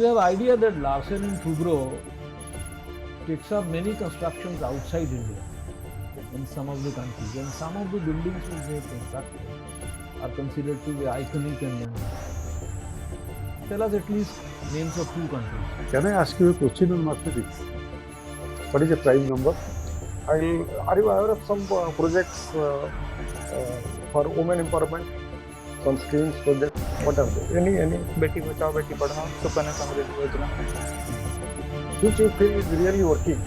you have idea that Larsen and Toubro takes up many constructions outside India in some of the countries, and some of the buildings which they have constructed are considered to be iconic and landmark. Tell us at least names of 2 countries. Can I ask you a question on mathematics? What is a prime number? Are you aware of some projects for women empowerment? Some schemes, projects, what are they? Any? Beti Bachao, Beti Padhao, Sukanya Samriddhi Yojana. Which you feel is really working?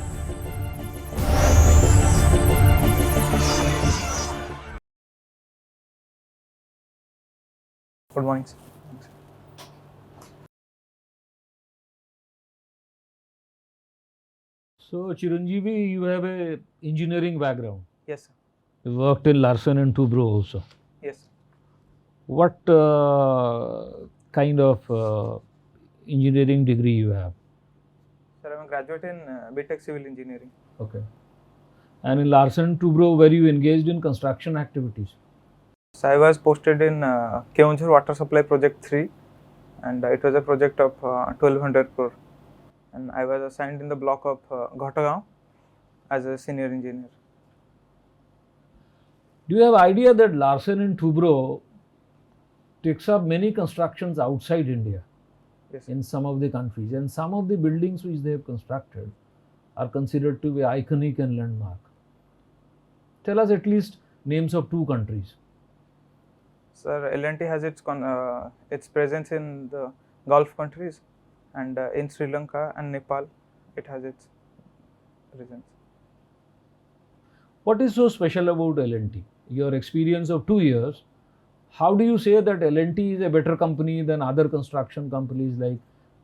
Good morning. So Chiranjeevi, you have a engineering background. Yes, sir. You worked in Larsen and Toubro also. Yes, sir. What kind of engineering degree you have? Sir, I'm a graduate in BTech Civil Engineering. Okay. And in Larsen and Toubro, were you engaged in construction activities? So I was posted in Keonjhar Water Supply Project 3, and it was a project of 1200 crore. And I was assigned in the block of Ghatagaon as a senior engineer. Do you have idea that Larsen and Toubro takes up many constructions outside India? Yes, in some of the countries, and some of the buildings which they have constructed are considered to be iconic and landmark. Tell us at least names of 2 countries. sir. L&T has its presence in the Gulf countries, and in Sri Lanka and Nepal, it has its presence. What is so special about L&T? Your experience of 2 years, how do you say that L&T is a better company than other construction companies like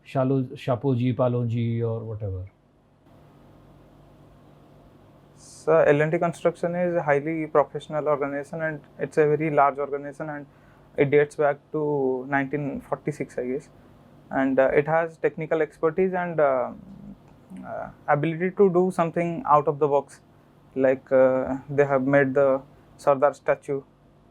Shapoorji, Pallonji or whatever? So L&T Construction is a highly professional organization, and it's a very large organization, and it dates back to 1946, I guess. And it has technical expertise and ability to do something out of the box. Like they have made the Sardar statue.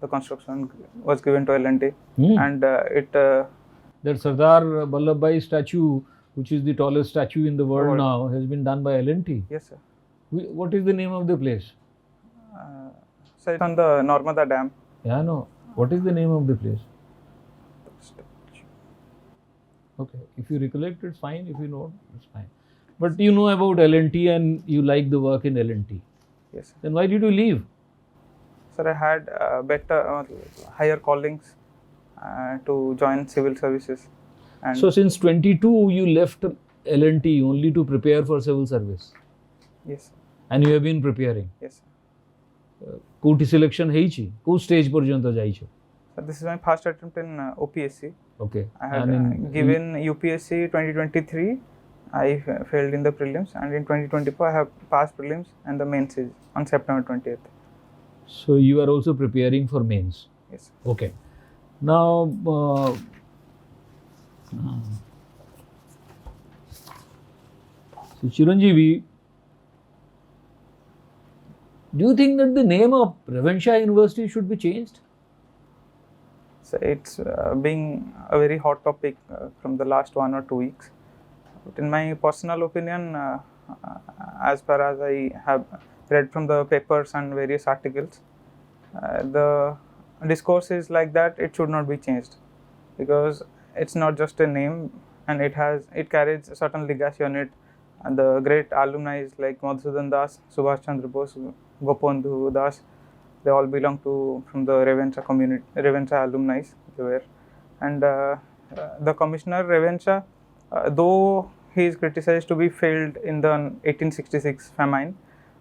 The construction was given to L&T, and that Sardar Vallabhbhai statue, which is the tallest statue in the world now, has been done by L&T. Yes, sir. What is the name of the place? So it's on the Narmada Dam. Yeah, I know. What is the name of the place? Okay, if you recollect, it's fine. If you know, it's fine. But you know about L&T and you like the work in L&T. Yes, sir. Then why did you leave? Sir, I had better, higher callings to join civil services. And so since 22, you left L&T only to prepare for civil service. Yes, sir. And you have been preparing. Yes, sir. Kouti selection heichi? Kou stage porjanta jaicho? So this is my first attempt in OPSC. Okay. I had given UPSC 2023. I failed in the prelims, and in 2024 I have passed prelims and the mains is on September 20th. So you are also preparing for mains. Yes, sir. Okay. Now, so Chiranjeevi, do you think that the name of Ravenshah University should be changed? So it's being a very hot topic from the last 1 or 2 weeks. But in my personal opinion, as far as I have read from the papers and various articles, the discourse is like that it should not be changed, because it's not just a name, and it carries a certain legacy on it. And the great alumni like Madhusudan Das, Subhash Chandra Bose, Gopabandhu Das, they all belong from the Ravenshah community, Ravenshah alumni they were. And the Commissioner Ravenshah, though he is criticized to be failed in the 1866 famine,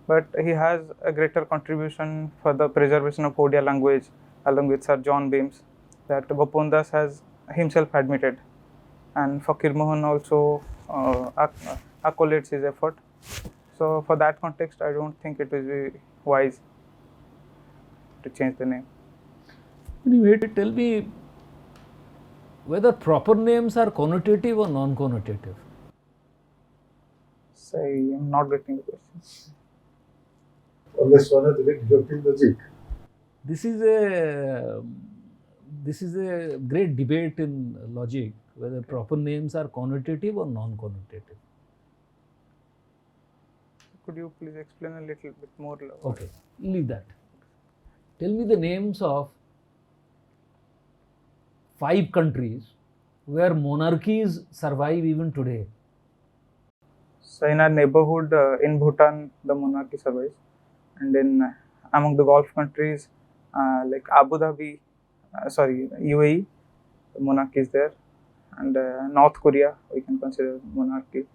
but he has a greater contribution for the preservation of Odia language along with Sir John Beams, that Gopabandhu Das has himself admitted, and Fakir Mohan also accolades his effort. So for that context, I don't think it will be wise to change the name. Anyway, tell me whether proper names are connotative or non-connotative. So I am not getting the question. Unless one has deductive logic. This is a great debate in logic. whether proper names are connotative or non-connotative. Could you please explain a little bit more? Okay, leave that. Tell me the names of 5 countries where monarchies survive even today. So in our neighborhood, in Bhutan, the monarchy survives, and in among the Gulf countries, like Abu Dhabi, UAE, the monarchy is there, and North Korea we can consider monarchy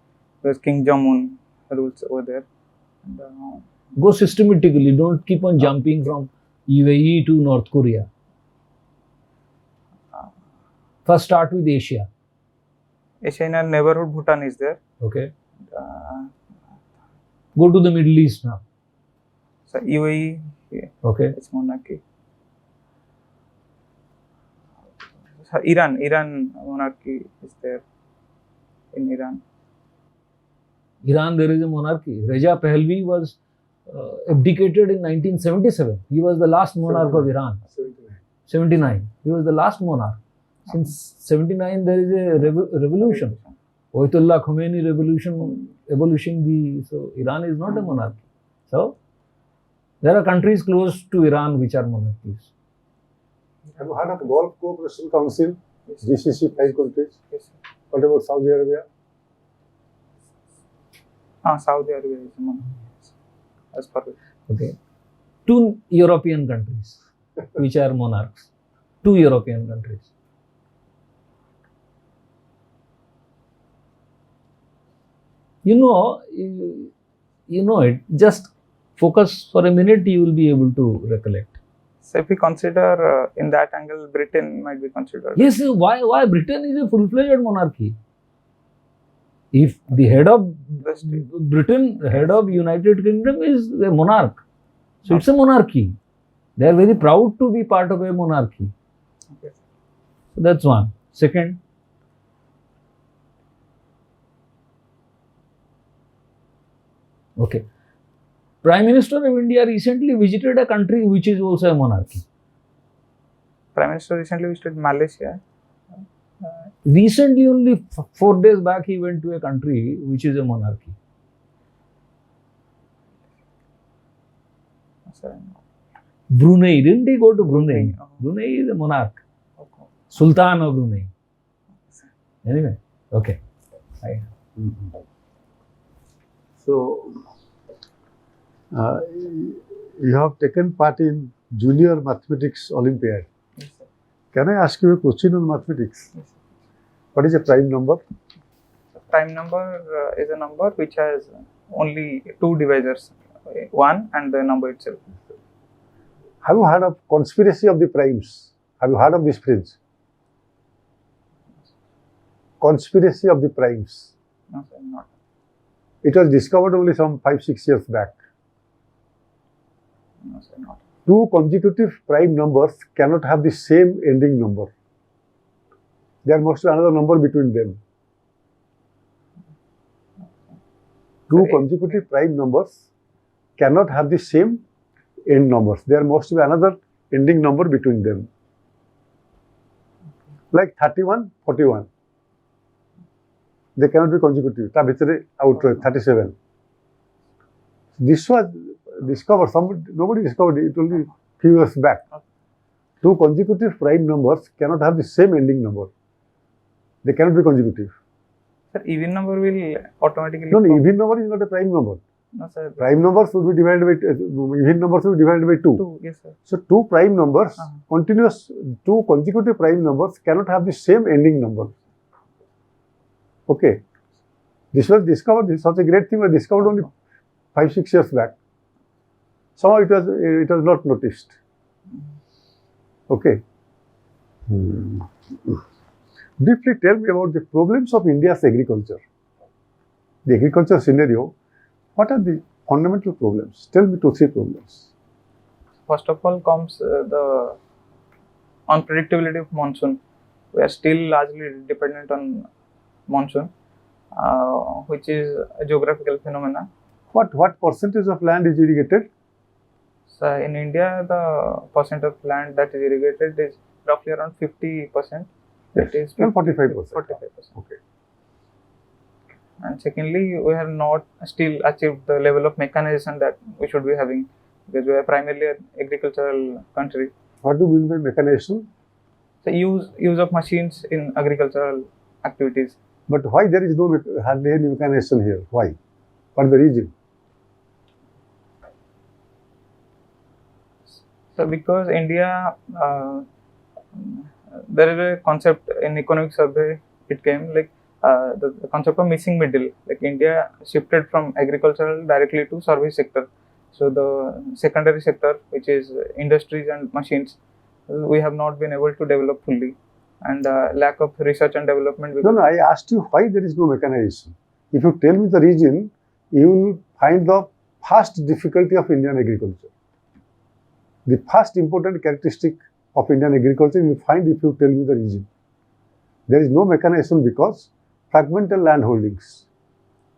because King Jong-un rules over there. And, Go systematically. Don't keep on jumping from UAE to North Korea. First, start with Asia. Asia, in our neighborhood, Bhutan is there. Okay. Go to the Middle East now. So UAE, Okay. it's monarchy. So Iran monarchy is there in Iran. Iran, there is a monarchy. Reza Pahlavi was abdicated in 1977. He was the last monarch of Iran. 79. He was the last monarch. Since 79, there is a revolution. Ayatollah Khomeini revolution, abolishing the. So Iran is not a monarchy. So there are countries close to Iran which are monarchies. Have you heard of Gulf Cooperation Council? Yes. GCC 5 countries. Yes. What about Saudi Arabia? Saudi Arabia is a monarchy. As per Okay. 2 European countries which are monarchs. 2 European countries. You know it. Just focus for a minute, you will be able to recollect. So if we consider in that angle, Britain might be considered. Yes, why Britain is a full-fledged monarchy? If the head of Britain, head of United Kingdom is a monarch. So it's a monarchy. They are very proud to be part of a monarchy. Okay. So that's one. Second, okay. Prime Minister of India recently visited a country which is also a monarchy. Prime Minister recently visited Malaysia. Recently, only 4 days back, he went to a country which is a monarchy. Brunei. Didn't he go to Brunei? Brunei is a monarch. Okay. Sultan of Brunei. Anyway, okay. So, you have taken part in Junior Mathematics Olympiad. Yes, sir. Can I ask you a question on mathematics? Yes, sir. What is a prime number? The prime number is a number which has only 2 divisors, 1 and the number itself. Have you heard of conspiracy of the primes? Have you heard of this phrase? Conspiracy of the primes. No, sir, not. It was discovered only some 5-6 years back. No, sir, not. 2 consecutive prime numbers cannot have the same ending number. There must be another number between them. 2 consecutive prime numbers cannot have the same end numbers. There must be another ending number between them. Like 31, 41. They cannot be consecutive. Ta bhitere out 37. This was discovered. Nobody discovered it only few years back. 2 consecutive prime numbers cannot have the same ending number. They cannot be consecutive. Sir, even number will automatically. No, even number is not a prime number. No, sir. Prime numbers would be divided by even numbers would be divided by 2. 2, yes, sir. So 2 prime numbers, continuous 2 consecutive prime numbers cannot have the same ending number. Okay. This was discovered. This is such a great thing was discovered only 5-6 years back. Somehow it was not noticed. Okay. Briefly tell me about the problems of India's agriculture. The agriculture scenario. What are the fundamental problems? Tell me 2-3 problems. First of all comes the unpredictability of monsoon. We are still largely dependent on monsoon, which is a geographical phenomena. What percentage of land is irrigated? So in India, the percent of land that is irrigated is roughly around 50%. Yes. It is 45%. 45%. Okay. And secondly, we have not still achieved the level of mechanization that we should be having, because we are primarily an agricultural country. What do you mean by mechanization? So use of machines in agricultural activities. But why there is no hardly any mechanization here? Why? What is the reason? So because India, there is a concept in economic survey, it came like the concept of missing middle. Like India shifted from agricultural directly to service sector. So the secondary sector, which is industries and machines, we have not been able to develop fully, and lack of research and development. No, I asked you why there is no mechanization. If you tell me the reason, you will find the first difficulty of Indian agriculture. The first important characteristic of Indian agriculture you will find if you tell me the reason. There is no mechanization because fragmental land holdings.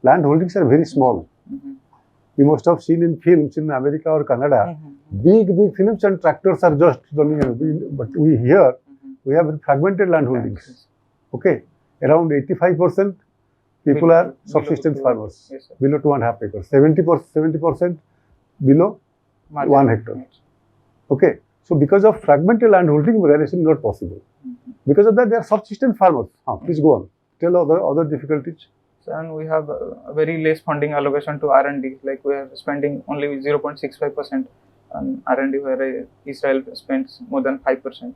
Land holdings are very small. Mm-hmm. You must have seen in films in America or Canada, big films and tractors are just running. But we here, we have fragmented land holdings. Okay, around 85% people are subsistence farmers, below 2.5 acres. 70% below 1 hectare. Okay, so because of fragmented land holding, mechanization is not possible. Because of that, they are subsistence farmers. Please go on. Tell other difficulties. And we have a very less funding allocation to R&D. Like we are spending only 0.65% on R&D, where Israel spends more than 5%.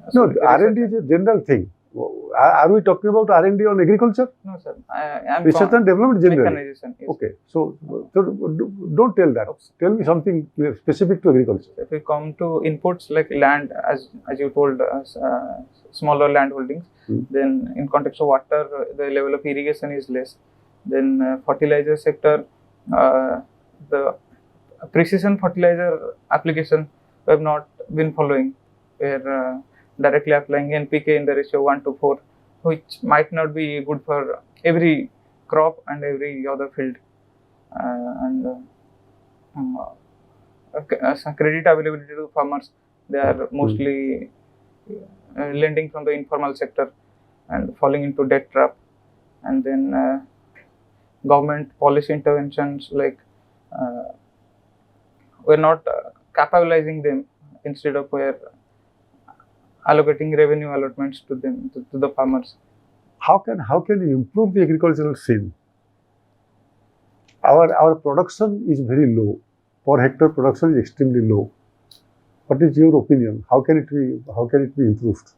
So no, R&D is a general thing. Are we talking about R&D on agriculture? No, sir. I am research and development general. Mechanization. Yes. Okay, so don't tell that. Tell me something specific to agriculture. If we come to inputs like land, as you told us, smaller land holdings, then in context of water, the level of irrigation is less. Then fertilizer sector, the precision fertilizer application we have not been following. We are directly applying NPK in the ratio 1:4, which might not be good for every crop and every other field. Credit availability to farmers, they are mostly lending from the informal sector and falling into debt trap. And then government policy interventions, like we're not capitalizing them, instead of we're allocating revenue allotments to them, to the farmers. How can you improve the agricultural scene? Our production is very low. Per hectare production is extremely low. What is your opinion? How can it be improved?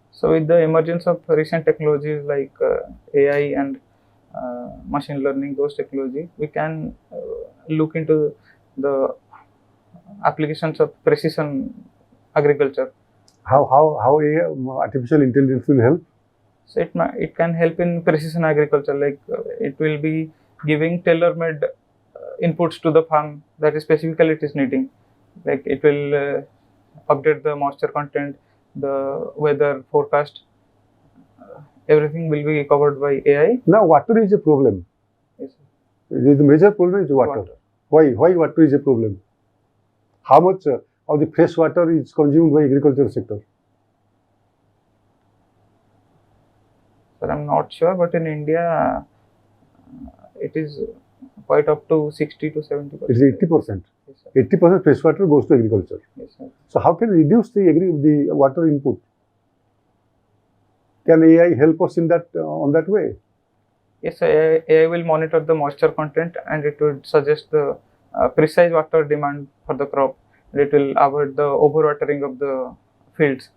So with the emergence of recent technologies like AI and machine learning, those technologies, we can look into the applications of precision agriculture. How artificial intelligence will help? So it can help in precision agriculture, like it will be giving tailor-made inputs to the farm that specifically it is needing. Like it will update the moisture content, the weather forecast. Everything will be covered by AI. Now water is a problem. Yes, the major problem is water. Why water is a problem? How much of the fresh water is consumed by agricultural sector? Sir, I'm not sure, but in India, it is quite up to 60 to 70%. It is 80%. Yes, 80% fresh water goes to agriculture. Yes, sir. So how can we reduce the water input? Can AI help us in that on that way? Yes, AI will monitor the moisture content, and it would suggest the precise water demand for the crop. It will avoid the overwatering of the fields.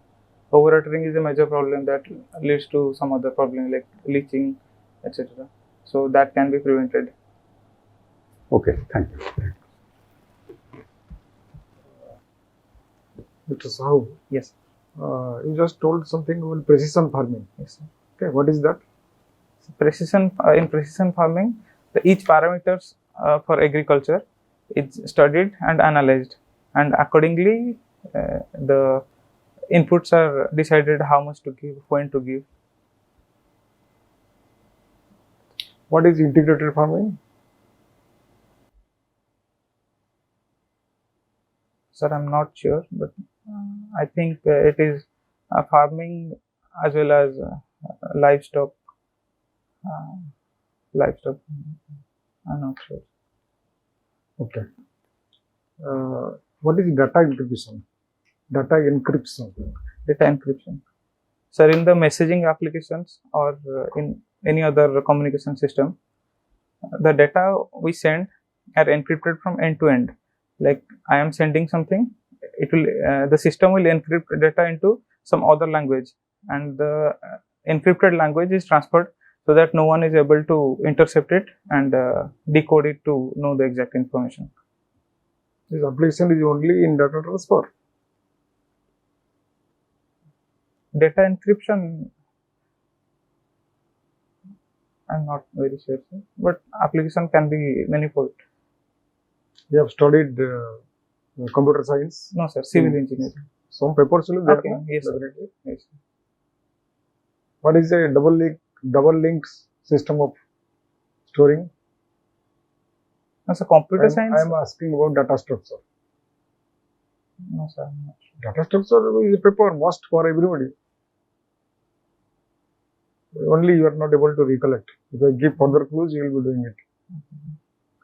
Overwatering is a major problem that leads to some other problem like leaching, etc. So that can be prevented. Okay, thank you. Mr. Sahu, Yes. you just told something about precision farming. Yes, sir. Okay, what is that? In precision farming, each parameters for agriculture is studied and analyzed, and accordingly the inputs are decided how much to give, when to give. What is integrated farming? Sir, I'm not sure, but I think it is farming as well as livestock. Livestock, I'm not sure. Okay. What is data encryption? Data encryption. Data encryption. Sir, in the messaging applications or in any other communication system, the data we send are encrypted from end to end. Like I am sending something, it will the system will encrypt data into some other language, and the encrypted language is transferred so that no one is able to intercept it and decode it to know the exact information. This application is only in data transfer. Data encryption, I'm not very sure, sir, but application can be manifold. You have studied computer science. No, sir, civil engineering. Some papers will be there. Okay, no? yes, sir. Definitely. Yes. What is a double links system of storing? As a computer science. I am asking about data structure. No, sir. I'm not sure. Data structure is a paper must for everybody. Only you are not able to recollect. If I give further clues, you will be doing it.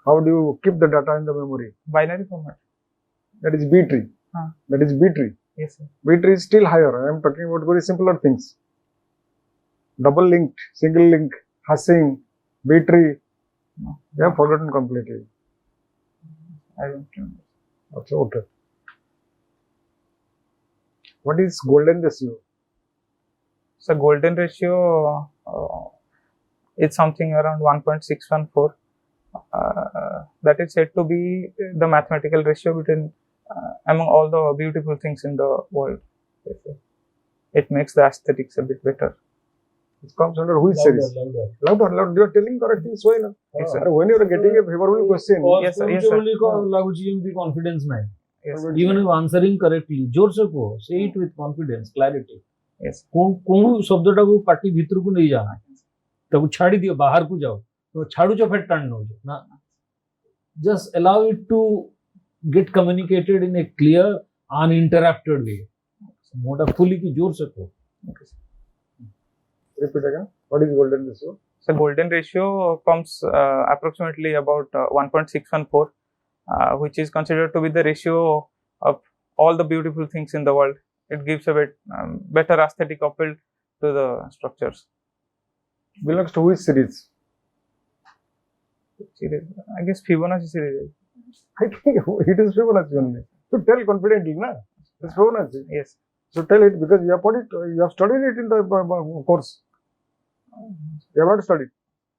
How do you keep the data in the memory? Binary format. That is B tree. That is B tree. Yes, sir. B tree is still higher. I am talking about very simpler things. Double linked, single link, hashing, B tree. No. You have forgotten completely. I don't remember. Okay. What is golden ratio? So golden ratio is something around 1.614. That is said to be the mathematical ratio between among all the beautiful things in the world. It makes the aesthetics a bit better. It comes under which series? Louder. You are telling correct things. Why not? Yes, sir. When you are getting a favorable question, Yes, sir. Yes, sir. Confidence nahi. Yes, sir. Even if answering correctly, जोर से कहो, say it with confidence, clarity. Yes. कोणू शब्दटा को पाटी भीतर को नहीं जाना, तब छाड़ी दियो बाहर को जाओ, तो छाड़ू चो फिर टाण नो ना. Just allow it to get communicated in a clear, uninterrupted way. मोटा फुली की जोर से कहो. Okay, sir. Repeat again. What is golden ratio? So golden ratio comes approximately about 1.614, which is considered to be the ratio of all the beautiful things in the world. It gives a bit better aesthetic appeal to the structures. Belongs to which series? I guess Fibonacci series. I think it is Fibonacci only. So tell confidently, na? It's Fibonacci. Yes. So tell it because you have put it, you have studied it in the course. You have not studied.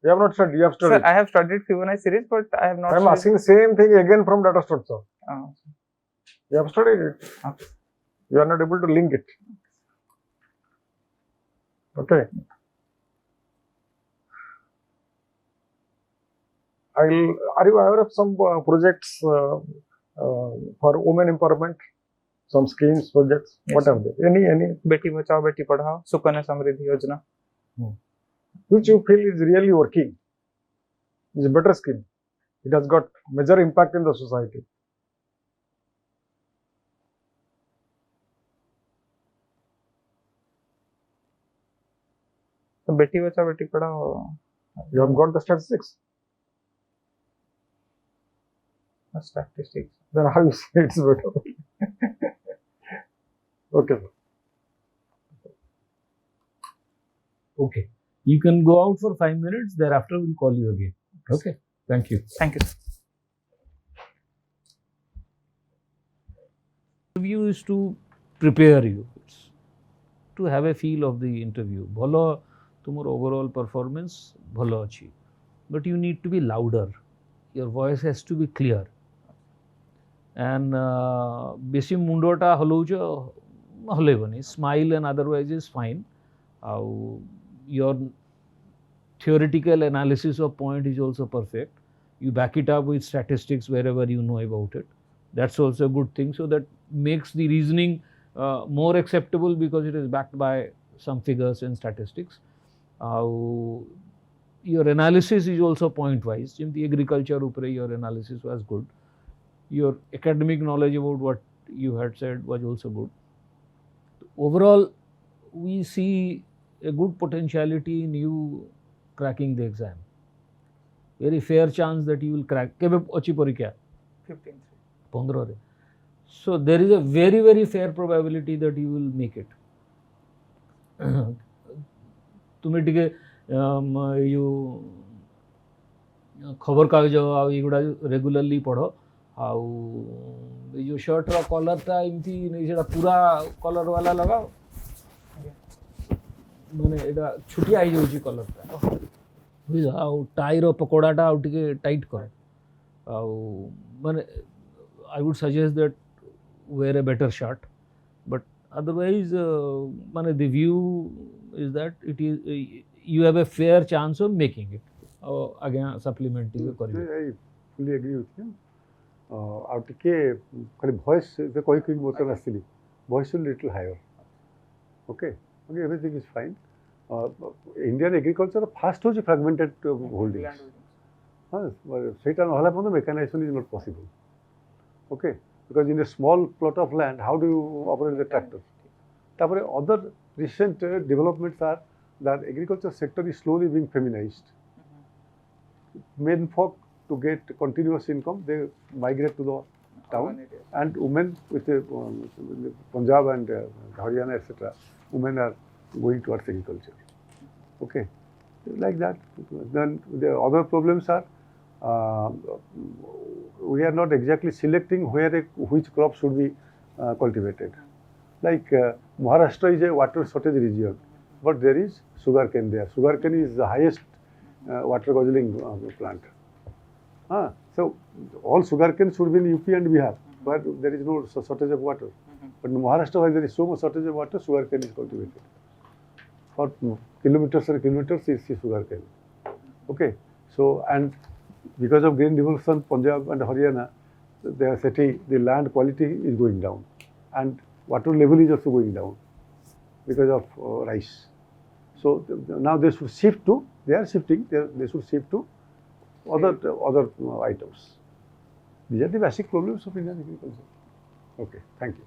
You have not studied. You have studied. Sir, I have studied Fibonacci series, but I have not. I am asking the same thing again from data structure. You have studied it. Okay. You are not able to link it. Okay. Are you aware of some projects for women empowerment? Some schemes, projects? Yes. What are they? Any? Beti Bachao, Beti Padhao, Sukanya Samriddhi Yojana. Which you feel is really working? Is a better scheme. It has got major impact in the society. So Beti Bachao, Beti Padhao. You have got the statistics. Statistics. Then how you say it's better? Okay. Okay. You can go out for 5 minutes. Thereafter, we'll call you again. Okay. Thank you. Thank you. Interview is to prepare you. It's to have a feel of the interview. Bhalo tumar overall performance bhalo achi. But you need to be louder. Your voice has to be clear. And besi mundota haloucho halebani. Smile and otherwise is fine. Your theoretical analysis of point is also perfect. You back it up with statistics wherever you know about it. That's also a good thing. So that makes the reasoning more acceptable because it is backed by some figures and statistics. Your analysis is also point wise. In the agriculture upre your analysis was good. Your academic knowledge about what you had said was also good. Overall, we see a good potentiality in you cracking the exam. Very fair chance that you will crack. केबे अछि परीक्षा? 15th. 15 रे. So there is a very very fair probability that you will make it. तुम्हें टिके you खबर कागज आ एगुड़ा regularly पढ़ आउ जो शर्ट रो कलर ता एमती नहीं सेटा पूरा कलर वाला लगाओ माने एटा छुटिया आई जाउची कलर ता बुझ आउ टाई रो पकोड़ाटा आउ टिके टाइट कर आउ माने I would suggest that wear a better shirt, but otherwise माने the view is that it is you have a fair chance of making it. Again supplement I fully agree with you. Our TK voice the quick motor actually voice a little higher. Okay, everything is fine. Indian agriculture fast was fragmented holdings. Mechanization is not possible. Okay, because in a small plot of land, how do you operate the tractor? Other recent developments are that agriculture sector is slowly being feminized. Men folk to get continuous income, they migrate to the town, and women with Punjab and Haryana, etc., women are going towards agriculture. Okay, like that. Then the other problems are we are not exactly selecting which crop should be cultivated. Like Maharashtra is a water shortage region, but there is sugarcane there. Sugarcane is the highest water guzzling plant. So all sugarcane should be in UP and Bihar, where there is no shortage of water. But in Maharashtra, where there is so much shortage of water, sugarcane is cultivated. For kilometers and kilometers is sugarcane. Okay, so and because of green revolution, Punjab and Haryana, the land quality is going down, and water level is also going down because of rice. So now they should shift to. They are shifting. They should shift to other items. These are the basic problems of Indian agriculture. Okay, thank you.